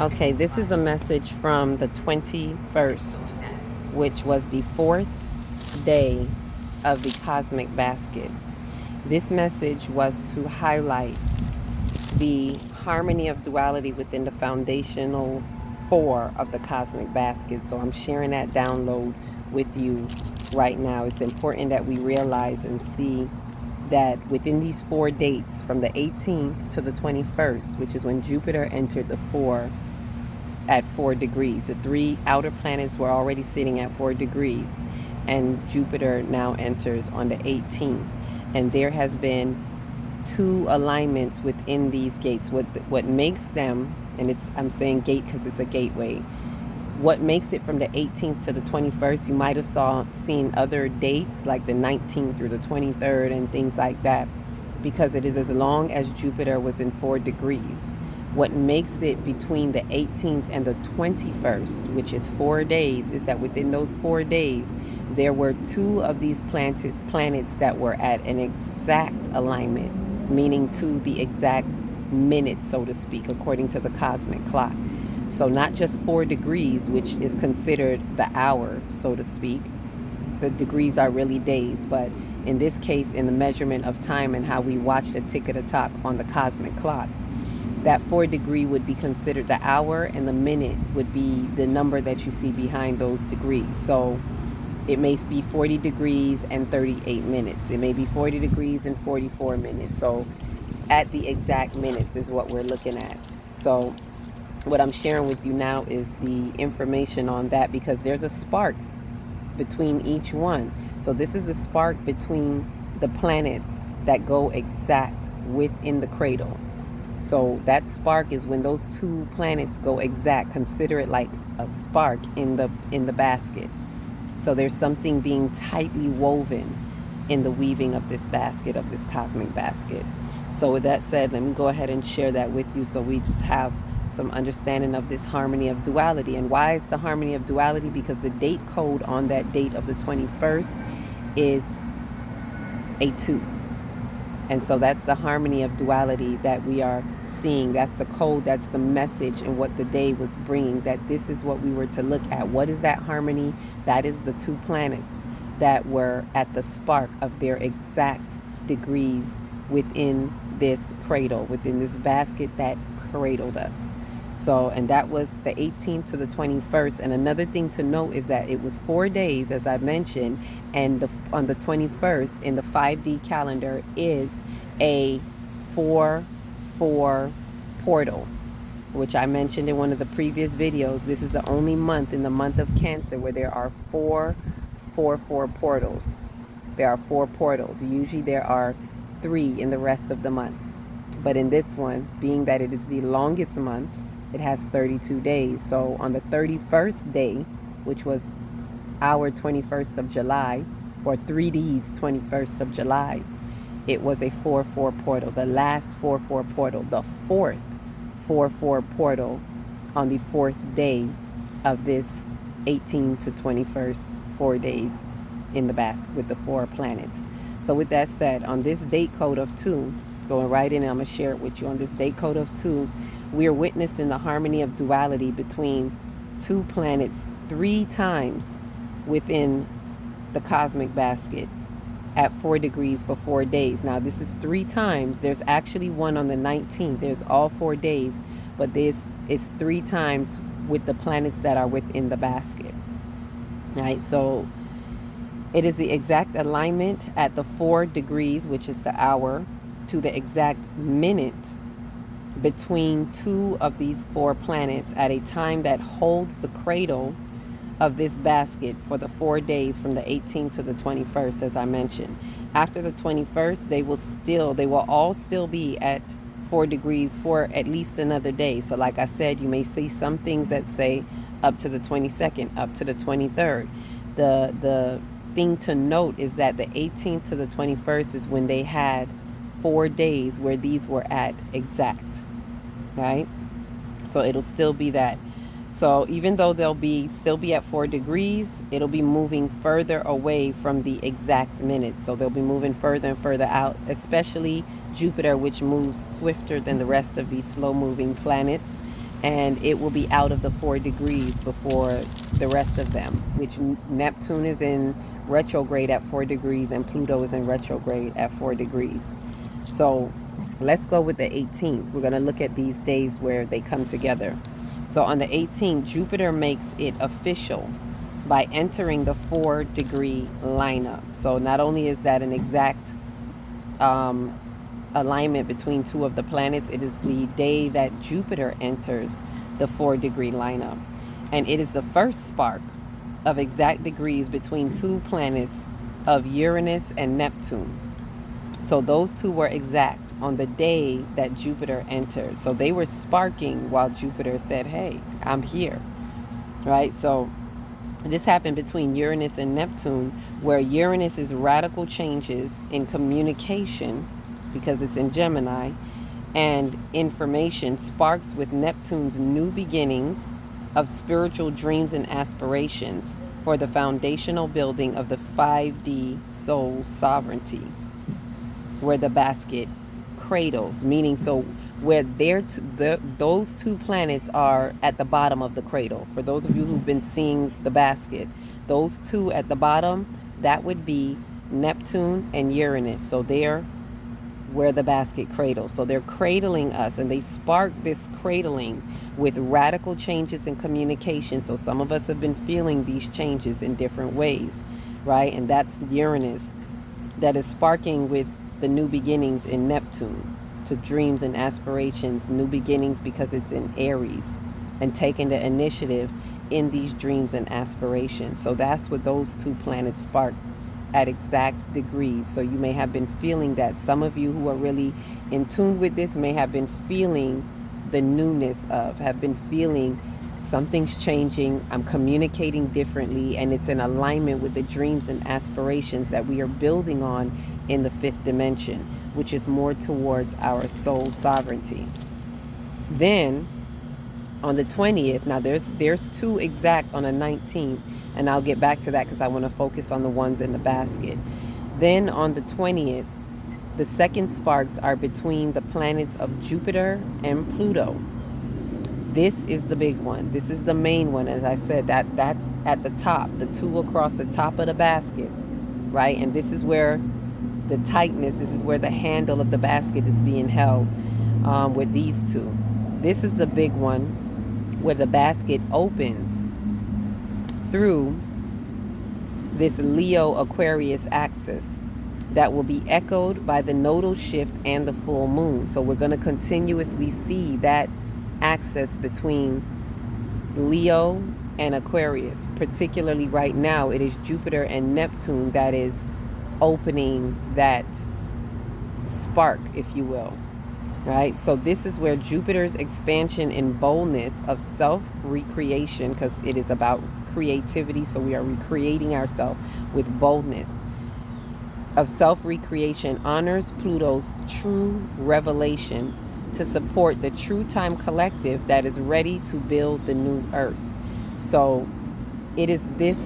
Okay, this is a message from the 21st, which was the fourth day of the cosmic basket. This message was to highlight the harmony of duality within the foundational four of the cosmic basket. So I'm sharing that download with you right now. It's important that we realize and see that within these 4 dates, from the 18th to the 21st, which is when Jupiter entered the four at 4 degrees. The 3 outer planets were already sitting at 4 degrees, and Jupiter now enters on the 18th. And there has been 2 alignments within these gates. What makes them, and I'm saying gate because it's a gateway. What makes it from the 18th to the 21st, you might have seen other dates like the 19th through the 23rd and things like that, because it is as long as Jupiter was in 4 degrees. What makes it between the 18th and the 21st, which is 4 days, is that within those 4 days, there were 2 of these planets that were at an exact alignment, meaning to the exact minute, so to speak, according to the cosmic clock. So not just 4 degrees, which is considered the hour, so to speak. The degrees are really days, but in this case, in the measurement of time and how we watch the tick of the clock on the cosmic clock, that 4 degree would be considered the hour, and the minute would be the number that you see behind those degrees. So it may be 40 degrees and 38 minutes. It may be 40 degrees and 44 minutes. So at the exact minutes is what we're looking at. So what I'm sharing with you now is the information on that, because there's a spark between each one. So this is a spark between the planets that go exact within the cradle. So that spark is when those 2 planets go exact. Consider it like a spark in the basket. So there's something being tightly woven in the weaving of this basket, of this cosmic basket. So with that said, let me go ahead and share that with you so we just have some understanding of this harmony of duality. And why it's the harmony of duality? Because the date code on that date of the 21st is a 2. And so that's the harmony of duality that we are seeing. That's the code, that's the message, and what the day was bringing, that this is what we were to look at. What is that harmony? That is the 2 planets that were at the spark of their exact degrees within this cradle, within this basket that cradled us. So, and that was the 18th to the 21st. And another thing to note is that it was 4 days, as I mentioned, and on the 21st in the 5D calendar is a 4-4 portal, which I mentioned in one of the previous videos. This is the only month in the month of Cancer where there are 4-4 portals. There are 4 portals. Usually there are 3 in the rest of the months. But in this one, being that it is the longest month, it has 32 days. So on the 31st day, which was our 21st of July, or 3D's 21st of July, it was a 4-4 portal, the last 4-4 portal, the 4th 4-4 portal on the 4th day of this 18th to 21st, 4 days in the basket with the 4 planets. So with that said, on this date code of 2, going right in, and I'm going to share it with you. On this date code of 2, we are witnessing the harmony of duality between 2 planets 3 times within the cosmic basket at 4 degrees for 4 days. Now this is 3 times. There's actually one on the 19th. There's all 4 days, but this is 3 times with the planets that are within the basket. Right? So it is the exact alignment at the 4 degrees, which is the hour, to the exact minute between 2 of these 4 planets at a time that holds the cradle of this basket for the 4 days from the 18th to the 21st, as I mentioned. After the 21st, they will all still be at 4 degrees for at least another day. So like I said, you may see some things that say up to the 22nd, up to the 23rd. The thing to note is that the 18th to the 21st is when they had 4 days where these were at exact, right? So it'll still be that. So even though they'll still be at 4 degrees, it'll be moving further away from the exact minute. So they'll be moving further and further out, especially Jupiter, which moves swifter than the rest of these slow moving planets. and it will be out of the 4 degrees before the rest of them, which Neptune is in retrograde at 4 degrees and Pluto is in retrograde at 4 degrees. So let's go with the 18th. We're going to look at these days where they come together. So on the 18th, Jupiter makes it official by entering the 4 degree lineup. So not only is that an exact alignment between two of the planets, it is the day that Jupiter enters the 4 degree lineup. And it is the first spark of exact degrees between two planets of Uranus and Neptune. So those two were exact on the day that Jupiter entered. So they were sparking while Jupiter said, hey, I'm here. Right? So this happened between Uranus and Neptune, where Uranus is radical changes in communication because it's in Gemini, and information sparks with Neptune's new beginnings of spiritual dreams and aspirations for the foundational building of the 5D soul sovereignty, where the basket cradles, meaning so where those two planets are at the bottom of the cradle. For those of you who've been seeing the basket, those two at the bottom, that would be Neptune and Uranus. So they're where the basket cradles. So they're cradling us, and they spark this cradling with radical changes in communication. So some of us have been feeling these changes in different ways, right? And that's Uranus that is sparking with the new beginnings in Neptune to dreams and aspirations, new beginnings because it's in Aries, and taking the initiative in these dreams and aspirations. So that's what those two planets spark at exact degrees. So you may have been feeling that. Some of you who are really in tune with this may have been feeling the newness of, have been feeling something's changing, I'm communicating differently, and it's in alignment with the dreams and aspirations that we are building on in the 5th dimension, which is more towards our soul sovereignty. Then on the 20th, now there's two exact on the 19th, and I'll get back to that because I want to focus on the ones in the basket. Then on the 20th, the second sparks are between the planets of Jupiter and Pluto. This is the big one. This is the main one. As I said, that's at the top, the two across the top of the basket, right? And this is where the tightness, this is where the handle of the basket is being held with these two. This is the big one where the basket opens through this Leo Aquarius axis that will be echoed by the nodal shift and the full moon. So we're going to continuously see that axis between Leo and Aquarius. Particularly right now, it is Jupiter and Neptune that is opening that spark, if you will. Right? So this is where Jupiter's expansion in boldness of self-recreation, because it is about creativity, so we are recreating ourselves with boldness of self-recreation, honors Pluto's true revelation to support the true time collective that is ready to build the new earth. So it is this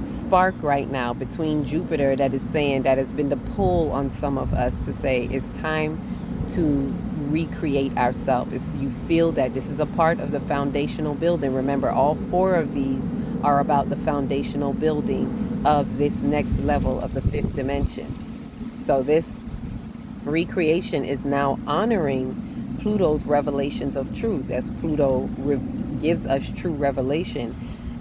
spark right now between Jupiter that is saying, that has been the pull on some of us to say it's time to recreate ourselves. You feel that this is a part of the foundational building. Remember, all 4 of these are about the foundational building of this next level of the 5th dimension. So this recreation is now honoring Pluto's revelations of truth, as Pluto gives us true revelation.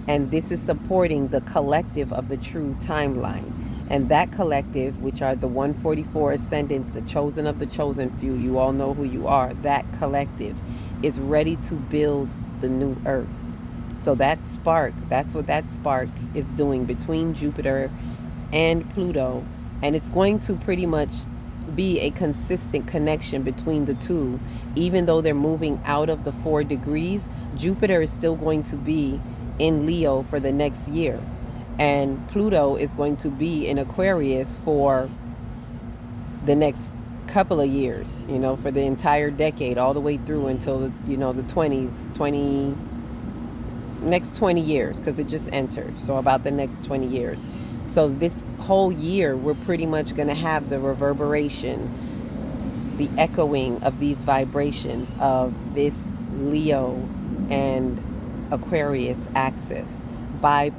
And this is supporting the collective of the true timeline. And that collective, which are the 144 ascendants, the chosen of the chosen few, you all know who you are, that collective is ready to build the new earth. So that spark, that's what that spark is doing between Jupiter and Pluto. And it's going to pretty much be a consistent connection between the two. Even though they're moving out of the 4 degrees, Jupiter is still going to be in Leo for the next year. And Pluto is going to be in Aquarius for the next couple of years, for the entire decade, all the way through until, the 20s, next 20 years, because it just entered. So about the next 20 years. So this whole year, we're pretty much going to have the reverberation, the echoing of these vibrations of this Leo, and Aquarius axis by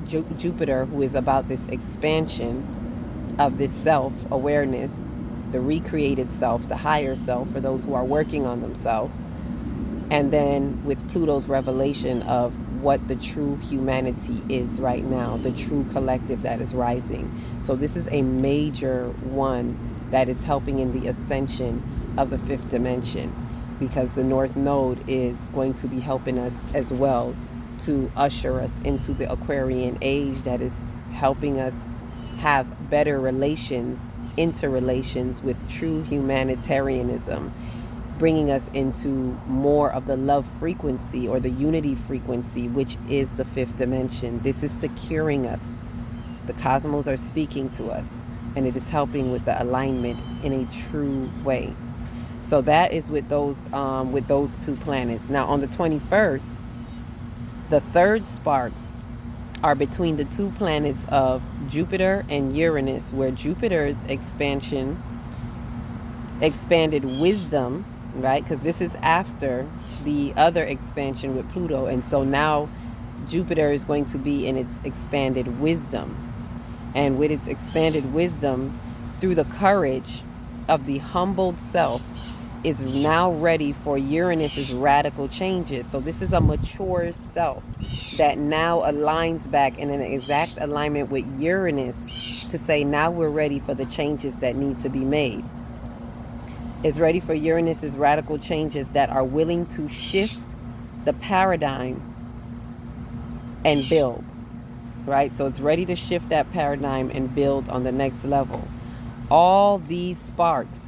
Jupiter, who is about this expansion of this self-awareness, the recreated self, the higher self for those who are working on themselves. And then with Pluto's revelation of what the true humanity is right now, the true collective that is rising. So this is a major one that is helping in the ascension of the fifth dimension, because the North Node is going to be helping us as well to usher us into the Aquarian age that is helping us have better relations, interrelations with true humanitarianism, bringing us into more of the love frequency or the unity frequency, which is the fifth dimension. This is securing us. The cosmos are speaking to us, and it is helping with the alignment in a true way. So that is with those two planets. Now on the 21st, the third sparks are between the two planets of Jupiter and Uranus, where Jupiter's expanded wisdom, right? Because this is after the other expansion with Pluto. And so now Jupiter is going to be in its expanded wisdom. And with its expanded wisdom, through the courage of the humbled self, is now ready for Uranus's radical changes. So this is a mature self that now aligns back in an exact alignment with Uranus to say, now we're ready for the changes that need to be made. It's ready for Uranus's radical changes that are willing to shift the paradigm and build, right? So it's ready to shift that paradigm and build on the next level. All these sparks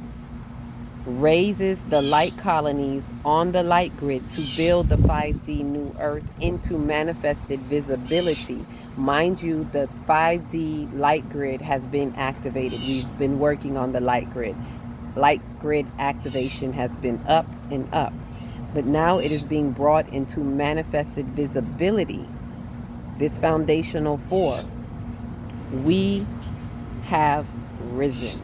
raises the light colonies on the light grid to build the 5D new earth into manifested visibility. Mind you, the 5D light grid has been activated. We've been working on the light grid. Light grid activation has been up and up, but now it is being brought into manifested visibility. This foundational four, we have risen.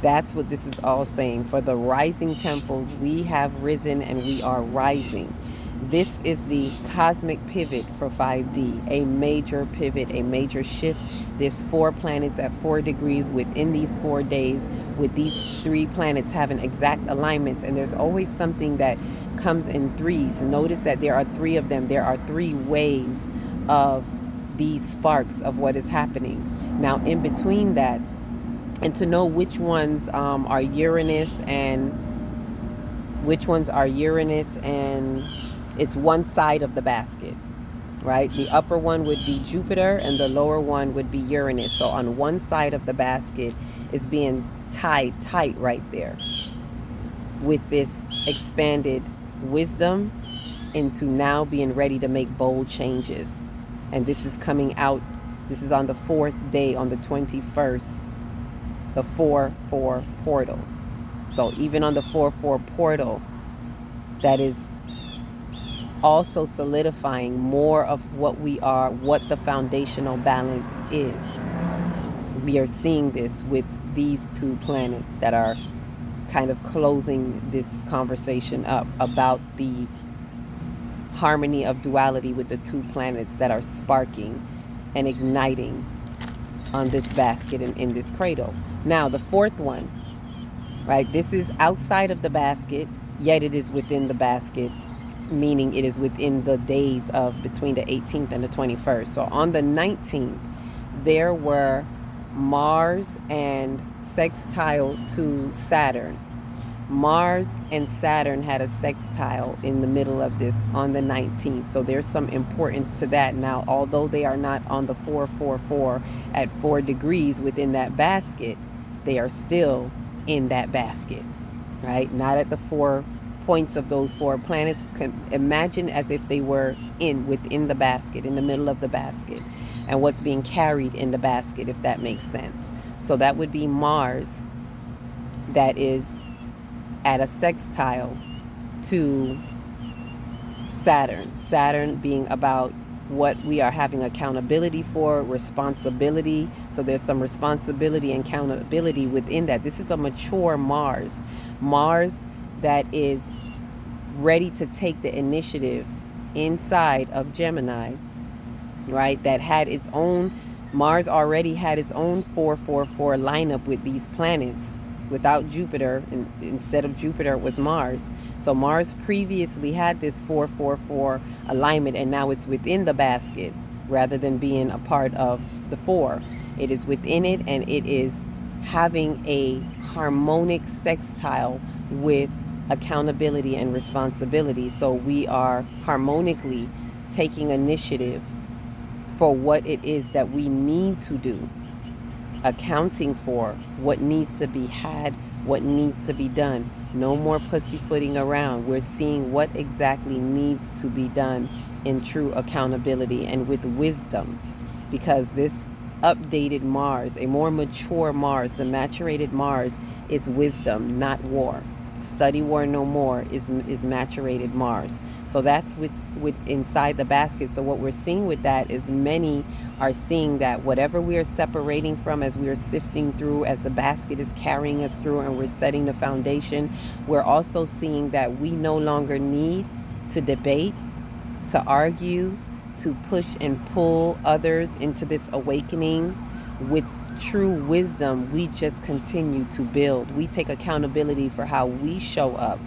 That's what this is all saying. For the rising temples, we have risen and we are rising. This is the cosmic pivot for 5D, a major pivot, a major shift. There's 4 planets at 4 degrees within these 4 days, with these 3 planets having exact alignments. And there's always something that comes in threes. Notice that there are 3 of them. There are 3 waves of these sparks of what is happening. Now, in between that, and to know which ones are Uranus and it's one side of the basket, right? The upper one would be Jupiter and the lower one would be Uranus. So on one side of the basket is being tied tight right there with this expanded wisdom into now being ready to make bold changes. And this is coming out, this is on the 4th day, on the 21st, the 4-4 portal. So even on the 4-4 portal, that is also solidifying more of what we are, what the foundational balance is. We are seeing this with these 2 planets that are kind of closing this conversation up about the harmony of duality with the 2 planets that are sparking and igniting on this basket and in this cradle. Now the 4th one, right? This is outside of the basket, yet it is within the basket, meaning it is within the days of between the 18th and the 21st. So on the 19th, there were Mars and sextile to Saturn. Mars and Saturn had a sextile in the middle of this on the 19th. So there's some importance to that. Now, although they are not on the 4-4-4 at 4 degrees within that basket, they are still in that basket, right? Not at the 4 points of those 4 planets. Imagine as if they were within the basket, in the middle of the basket, and what's being carried in the basket, if that makes sense. So that would be Mars, that is at a sextile to Saturn. Saturn being about what we are having accountability for, responsibility. So there's some responsibility and accountability within that. This is a mature Mars. Mars that is ready to take the initiative inside of Gemini, right? That had its own, Mars already had its own 444 lineup with these planets without Jupiter. And instead of Jupiter, it was Mars. So Mars previously had this 444 alignment, and now it's within the basket rather than being a part of the four. It is within it, and it is having a harmonic sextile with accountability and responsibility. So we are harmonically taking initiative for what it is that we need to do, accounting for what needs to be had, what needs to be done. No more pussyfooting around. We're seeing what exactly needs to be done in true accountability and with wisdom, because this updated Mars, a more mature Mars, the maturated Mars, is wisdom, not war. Study war no more is maturated Mars. So that's with inside the basket. So what we're seeing with that is many are seeing that whatever we are separating from as we are sifting through, as the basket is carrying us through and we're setting the foundation, we're also seeing that we no longer need to debate, to argue, to push and pull others into this awakening. With true wisdom, we just continue to build. We take accountability for how we show up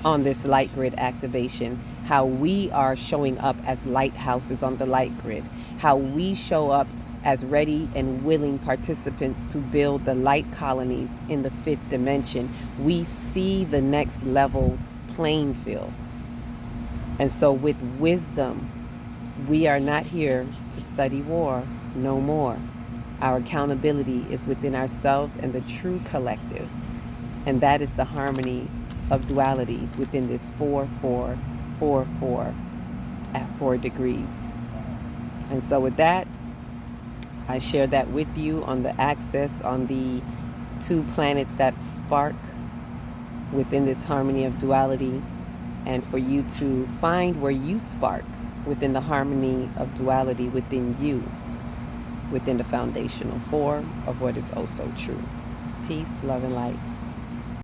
on this light grid activation, how we are showing up as lighthouses on the light grid, how we show up as ready and willing participants to build the light colonies in the fifth dimension. We see the next level playing field. And so with wisdom, we are not here to study war no more. Our accountability is within ourselves and the true collective. And that is the harmony of duality within this 4-4-4-4 at 4 degrees. And so with that, I share that with you on the axis, on the 2 planets that spark within this harmony of duality, and for you to find where you spark within the harmony of duality within you, within the foundational 4 of what is oh so true. Peace, love, and light.